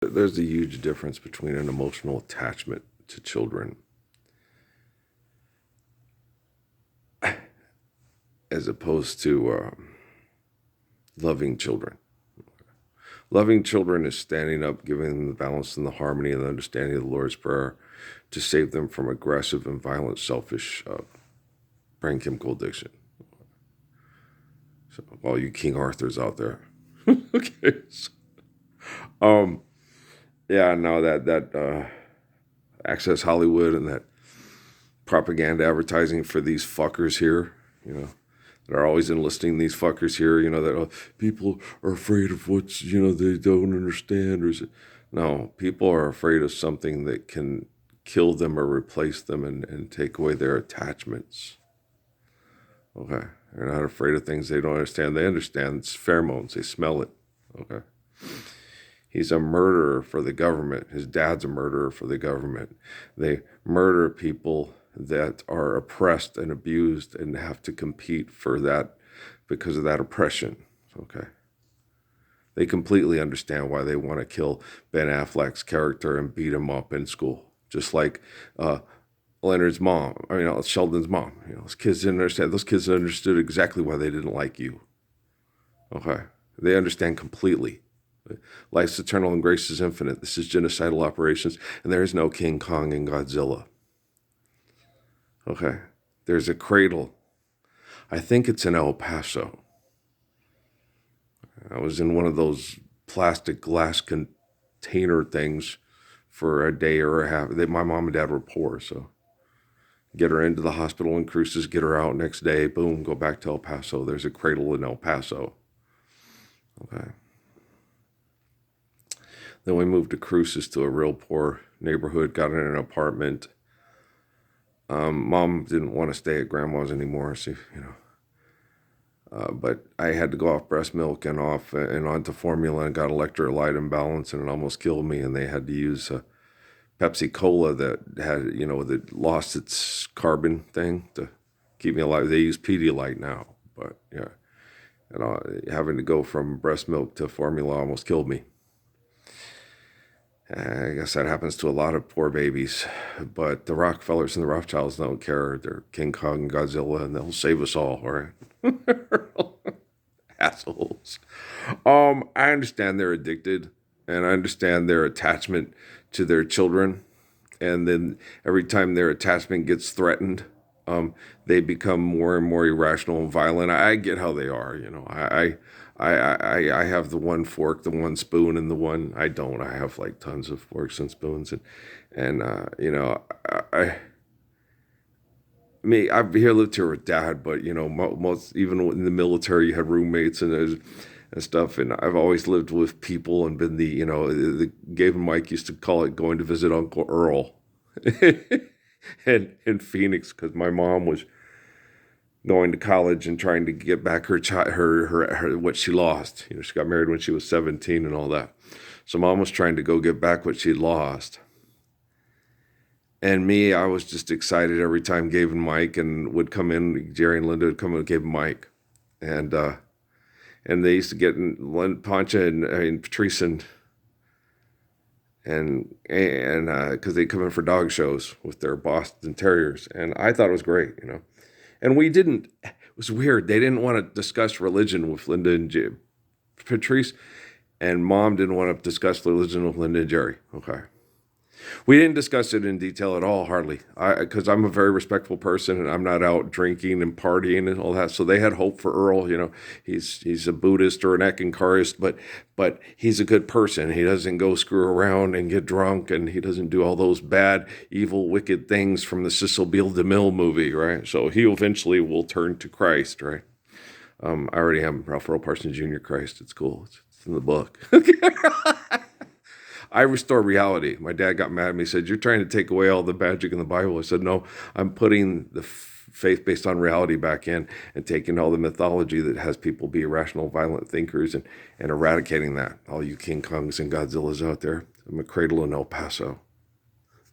There's a huge difference between an emotional attachment to children as opposed to loving children. Loving children is standing up, giving them the balance and the harmony and the understanding of the Lord's Prayer to save them from aggressive and violent, selfish brain chemical addiction. So, all you King Arthurs out there. Okay. So, yeah, no, that Access Hollywood and that propaganda advertising for these fuckers here, that are always enlisting these fuckers here, that people are afraid of what's, they don't understand. No, people are afraid of something that can kill them or replace them and take away their attachments. Okay. They're not afraid of things they don't understand. They understand. It's pheromones. They smell it. Okay. He's a murderer for the government. His dad's a murderer for the government. They murder people that are oppressed and abused and have to compete for that because of that oppression. Okay. They completely understand why they want to kill Ben Affleck's character and beat him up in school. Just like Sheldon's mom. Those kids didn't understand. Those kids understood exactly why they didn't like you. Okay. They understand completely. Life's eternal and grace is infinite. This is genocidal operations, and there is no King Kong and Godzilla. Okay. There's a cradle. I think it's in El Paso. I was in one of those plastic glass container things for a day or a half. My mom and dad were poor, so get her into the hospital in Cruces, get her out next day, boom, go back to El Paso. There's a cradle in El Paso. Okay. Then we moved to Cruces to a real poor neighborhood, got in an apartment. Mom didn't want to stay at grandma's anymore, so, but I had to go off breast milk and onto formula and got electrolyte imbalance, and it almost killed me. And they had to use Pepsi Cola that had, that lost its carbon thing to keep me alive. They use Pedialyte now, but yeah, having to go from breast milk to formula almost killed me. I guess that happens to a lot of poor babies, but the Rockefellers and the Rothschilds don't care. They're King Kong and Godzilla, and they'll save us all, right? Assholes. I understand they're addicted, and I understand their attachment to their children, and then every time their attachment gets threatened, they become more and more irrational and violent. I get how they are, I have the one fork, the one spoon, and the one I don't. I have like tons of forks and spoons, I've lived here with dad, but most even in the military, you had roommates and stuff, and I've always lived with people and been the Gabe and Mike used to call it going to visit Uncle Earl, and in Phoenix, because my mom was going to college and trying to get back her what she lost. She got married when she was 17 and all that. So mom was trying to go get back what she'd lost. And me, I was just excited every time Gabe and Mike would come in. Jerry and Linda would come in with Gabe and Mike. And they used to get in Pancha and Patrice and because they come in for dog shows with their Boston Terriers. And I thought it was great, And we didn't, it was weird. They didn't want to discuss religion with Linda and Patrice, and mom didn't want to discuss religion with Linda and Jerry. Okay. We didn't discuss it in detail at all, hardly, because I'm a very respectful person and I'm not out drinking and partying and all that. So they had hope for Earl. He's a Buddhist or an Eckankarist, but he's a good person. He doesn't go screw around and get drunk, and he doesn't do all those bad, evil, wicked things from the Cecil B. DeMille movie, right? So he eventually will turn to Christ, right? I already have Ralph Earl Parsons Jr. Christ. It's cool. It's in the book. I restore reality. My dad got mad at me. He said, "You're trying to take away all the magic in the Bible." I said, "No, I'm putting the faith based on reality back in and taking all the mythology that has people be irrational, violent thinkers and eradicating that. All you King Kongs and Godzillas out there, I'm a cradle in El Paso."